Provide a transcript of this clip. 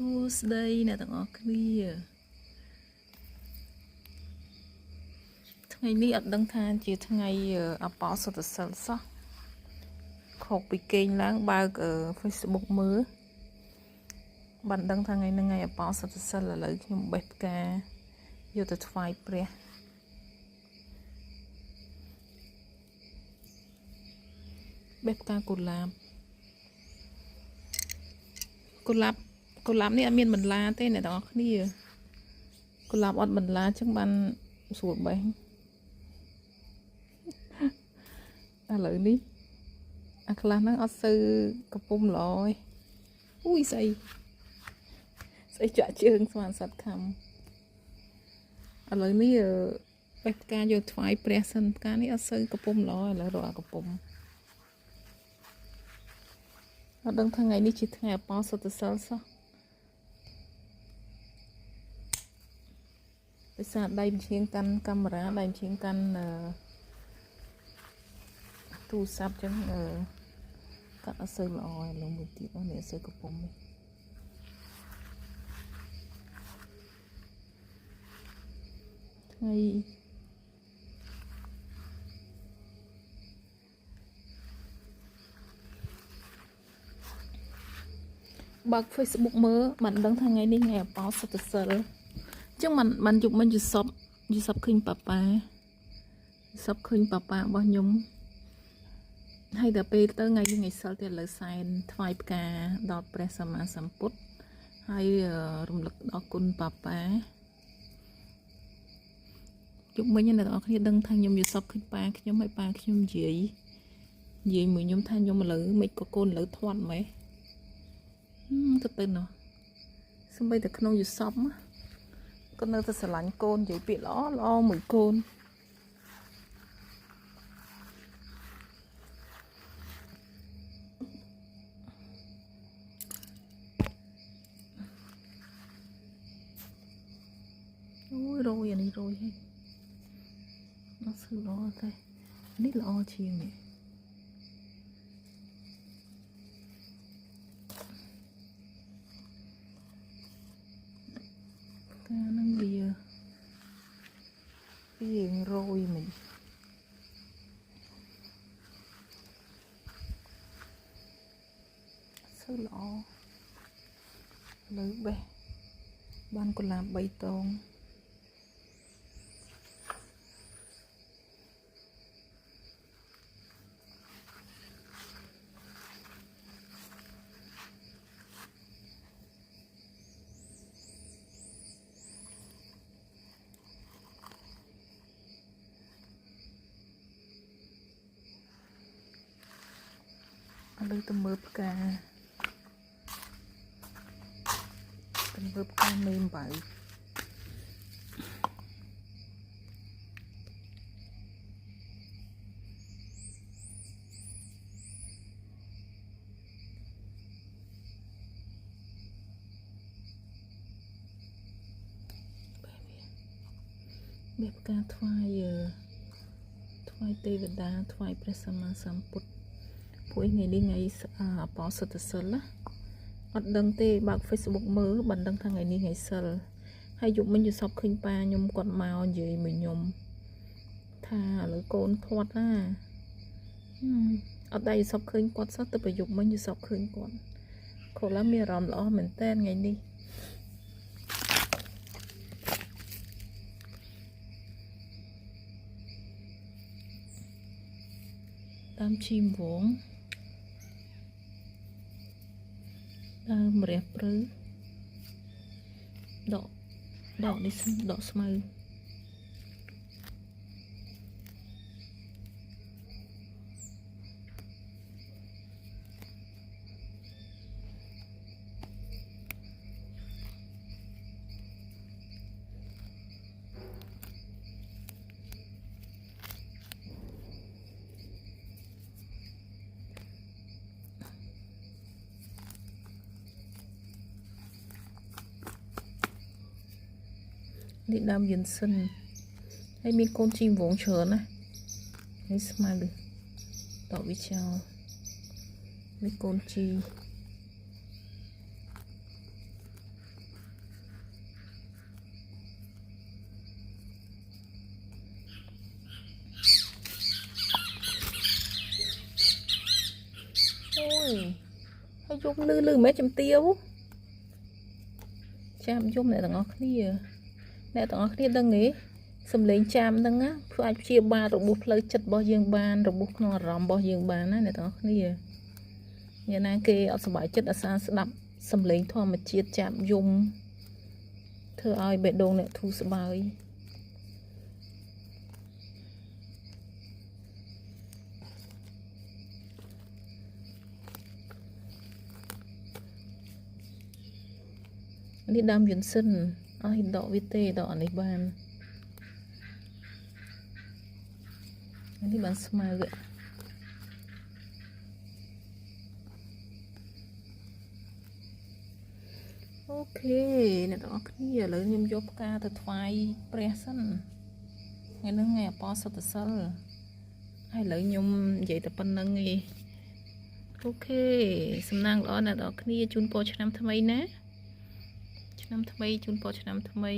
សួស្តីអ្នកទាំងអស់គ្នាថ្ងៃនេះអត់ដឹងថាជាថ្ងៃអបអរសុទ្ធសិលសោះខកពីគេងឡើងបើក Facebook មើលបានដឹងថាថ្ងៃហ្នឹងថ្ងៃអបអរសុទ្ធសិលឥឡូវខ្ញុំបេះផ្កាយកទៅថ្វាយព្រះបេះផ្កាកុលាបនេះអត់មានបន្លាទេអ្នកទាំងអស់គ្នាកុលាបអត់បន្លាចឹងបានស្រួលបេះឥឡូវនេះអាខ្លះហ្នឹងអត់សូវកំពុំល្អទេអូយស្អីចាក់ជើងស្មានសត្វខំឥឡូវនេះបេះផ្កាយកថ្វាយព្រះសិនផ្កានេះអត់សូវកំពុំល្អឥឡូវរកអាកំពុំអត់ដឹងថ្ងៃនេះជាថ្ងៃអបអរសុទ្ធសិលសោះដោយសារដៃបញ្ឈៀងកាន់កាមេរ៉ាដៃបញ្ឈៀងកាន់ទូរស័ព្ទចឹងកាត់អត់សូវល្អឥឡូវមួយទៀតនេះអត់សូវកំពុំនេះថ្ងៃបើក Facebook មើលបានដឹងថាថ្ងៃនេះថ្ងៃអបអរសុទ្ធសិលចឹងมันយកមិនយល់សពឃើញប៉ារបស់ខ្ញុំហើយដល់ពេលទៅថ្ងៃនេះថ្ងៃសិលទៀតឥឡូវសែនថ្វាយផ្កាដល់ព្រះសម្មាសម្ពុទ្ធហើយរំលឹកដល់គុណប៉ាជុំមិញអ្នកទាំងអស់គ្នាដឹងថាខ្ញុំយល់សពឃើញប៉ាខ្ញុំហើយប៉ាខ្ញុំនិយាយមួយខ្ញុំថាខ្ញុំឥឡូវមិនក៏កូនឥឡូវធាត់ម៉េចទៅណោះសំបីតែក្នុងយល់សពក៏នៅតែស្រឡាញ់កូននិយាយពាក្យល្អមួយកូនអូយរយអានេះរយហេអត់ស្គាល់ទេនេះល្អជាងនេះកាលហ្នឹងវារយមិញសូវល្អលើបេះបានកុលាប3តងឥឡូវទៅមើលផ្កាមេអំបៅបេះផ្កាថ្វាយទេវតាថ្វាយព្រះសម្មាសម្ពុទ្ធពួកថ្ងៃនេះថ្ងៃអបអរសុទ្ធសិលណាអត់ដឹងទេបើក Facebook មើលបានដឹងថាថ្ងៃនេះថ្ងៃសិលហើយយប់មិញយល់សពឃើញប៉ាខ្ញុំគាត់មកនិយាយមួយខ្ញុំថាឥឡូវកូនធាត់ណាអត់ដែរយល់សពឃើញគាត់សោះទៅប្រយុទ្ធមិញយល់សពឃើញគាត់ខកឡើងមានអារម្មណ៍ល្អមែនតើថ្ងៃនេះតាមឈីមវងដើមរះព្រឺដកនេះដកស្មៅនេះដើមយិនសិនហើយមានកូនជីវងច្រើនណានេះស្មៅតវិចោលនេះកូនជី ហើយយំលឺមិនចំទាវចាំយំអ្នកទាំងអស់គ្នាដឹងទេសំឡេងចាមហ្នឹងណាធ្វើអាចព្យាបាលរបួសផ្លូវចិត្តរបស់យើងបានរបួសក្នុងអារម្មណ៍របស់យើងបានណាអ្នកទាំងអស់គ្នាយ៉ាងណាគេអត់សុបាយចិត្តអាសាស្ដាប់សំឡេងធម្មជាតិចាមយំធ្វើឲ្យបេះដូងអ្នកធូរស្បើយនេះដើមយន្តសិនអស់ដកវាទេដកអានេះបាននេះបានស្មៅអូខេអ្នកទាំងអស់គ្នាឥឡូវខ្ញុំយកផ្កាទៅថ្វាយព្រះសិនថ្ងៃហ្នឹងថ្ងៃអបអរសុទ្ធសិលហើយឥឡូវខ្ញុំនិយាយតែប៉ុណ្្នឹងឯងអូខេសំណាងល្អអ្នកទាំងអស់គ្នាជូនពរឆ្នាំថ្មីណាឆ្នាំថ្មីជូនពរឆ្នាំថ្មី